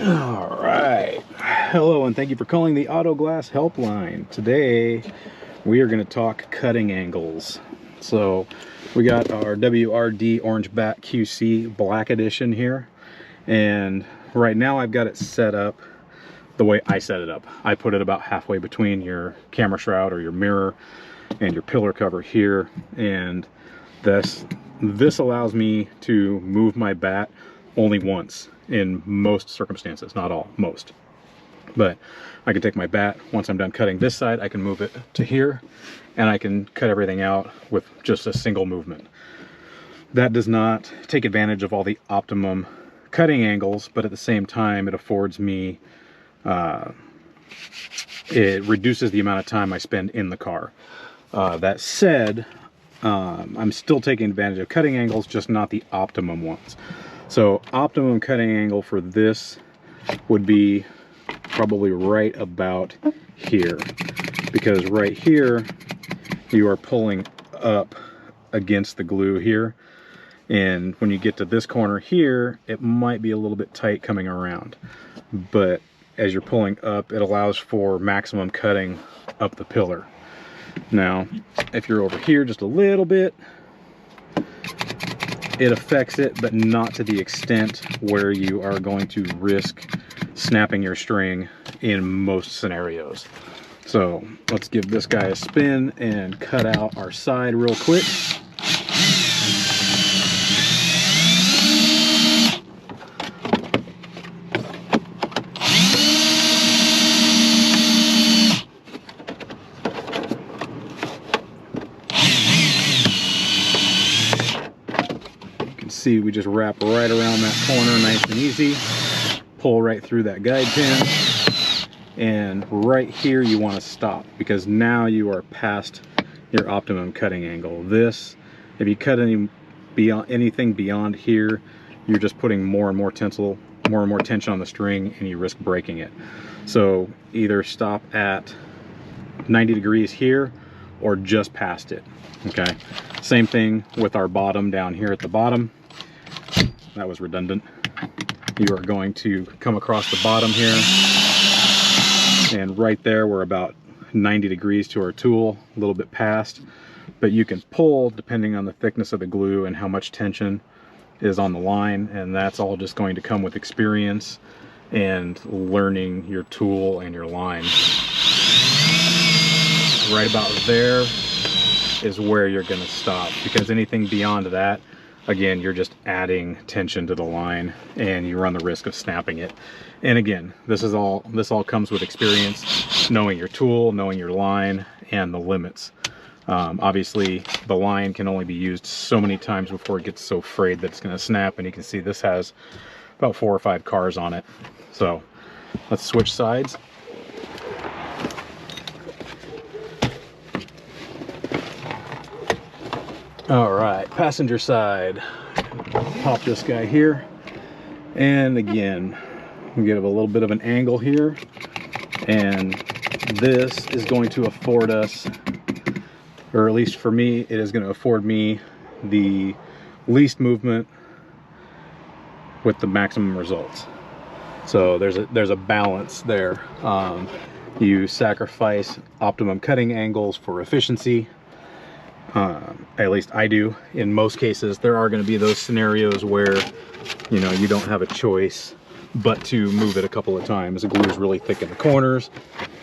All right. Hello, and thank you for calling the Auto Glass Helpline. Today, we are going to talk cutting angles. So, we got our WRD Orange Bat QC Black Edition here, and right now I've got it set up the way I set it up. I put it about halfway between your camera shroud or your mirror and your pillar cover here, and this allows me to move my bat only once in most circumstances, not all, most. But I can take my bat, once I'm done cutting this side, I can move it to here, and I can cut everything out with just a single movement. That does not take advantage of all the Optimum cutting angles, but at the same time, it affords me, it reduces the amount of time I spend in the car. That said, I'm still taking advantage of cutting angles, just not the Optimum ones. So optimum cutting angle for this would be probably right about here, because right here you are pulling up against the glue here, and when you get to this corner here, it might be a little bit tight coming around, but as you're pulling up, it allows for maximum cutting up the pillar. Now, if you're over here just a little bit, it affects it, but not to the extent where you are going to risk snapping your string in most scenarios. So let's give this guy a spin and cut out our side real quick. See, we just wrap right around that corner nice and easy, pull right through that guide pin, and right here you want to stop, because now you are past your optimum cutting angle. This, if you cut anything beyond here, you're just putting more and more tension on the string, and you risk breaking it. So either stop at 90 degrees here or just past it. Okay, same thing with our bottom down here at the bottom. That was redundant. You are going to come across the bottom here, and right there we're about 90 degrees to our tool, a little bit past, but you can pull depending on the thickness of the glue and how much tension is on the line, and that's all just going to come with experience and learning your tool and your line. Right about there is where you're going to stop, because anything beyond that, again, you're just adding tension to the line and you run the risk of snapping it. And again, this all comes with experience, knowing your tool, knowing your line, and the limits. Obviously, the line can only be used so many times before it gets so frayed that it's going to snap, and you can see this has about 4 or 5 cars on it. So let's switch sides. All right, passenger side. Pop this guy here, and again, we get a little bit of an angle here, and this is going to afford us, or at least for me, it is going to afford me the least movement with the maximum results. So there's a balance there. You sacrifice optimum cutting angles for efficiency. At least I do. In most cases, there are going to be those scenarios where, you know, you don't have a choice but to move it a couple of times. The glue is really thick in the corners.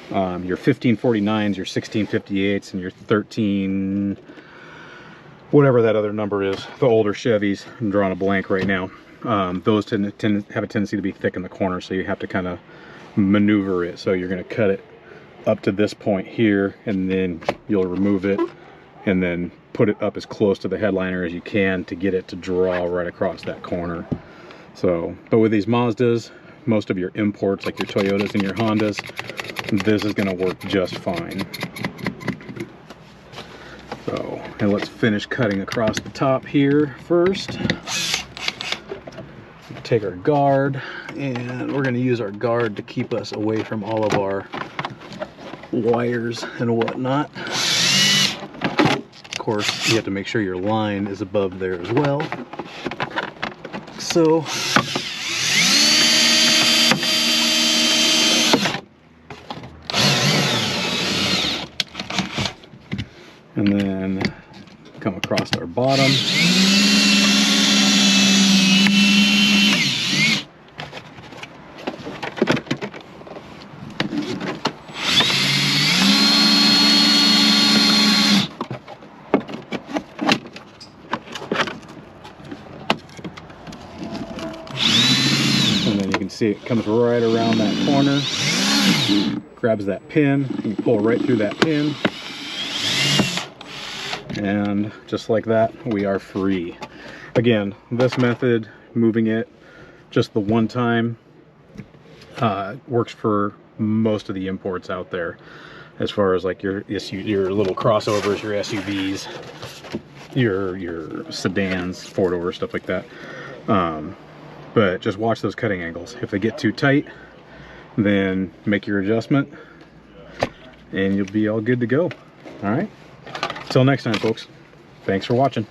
Your 1549s, your 1658s, and your 13, whatever that other number is, the older Chevys, I'm drawing a blank right now, those tend to have a tendency to be thick in the corner, so you have to kind of maneuver it. So you're going to cut it up to this point here, and then you'll remove it, and then put it up as close to the headliner as you can to get it to draw right across that corner. So, but with these Mazdas, most of your imports, like your Toyotas and your Hondas, this is going to work just fine. So, and let's finish cutting across the top here first. Take our guard, and we're going to use our guard to keep us away from all of our wires and whatnot. Of course, you have to make sure your line is above there as well. So and then come across our bottom. And then you can see it comes right around that corner, grabs that pin, you can pull right through that pin, and just like that, we are free. Again, this method, moving it just the one time, works for most of the imports out there, as far as like your little crossovers, your SUVs, your sedans, 4-door, stuff like that. But just watch those cutting angles. If they get too tight, then make your adjustment and you'll be all good to go. All right, till next time, folks. Thanks for watching.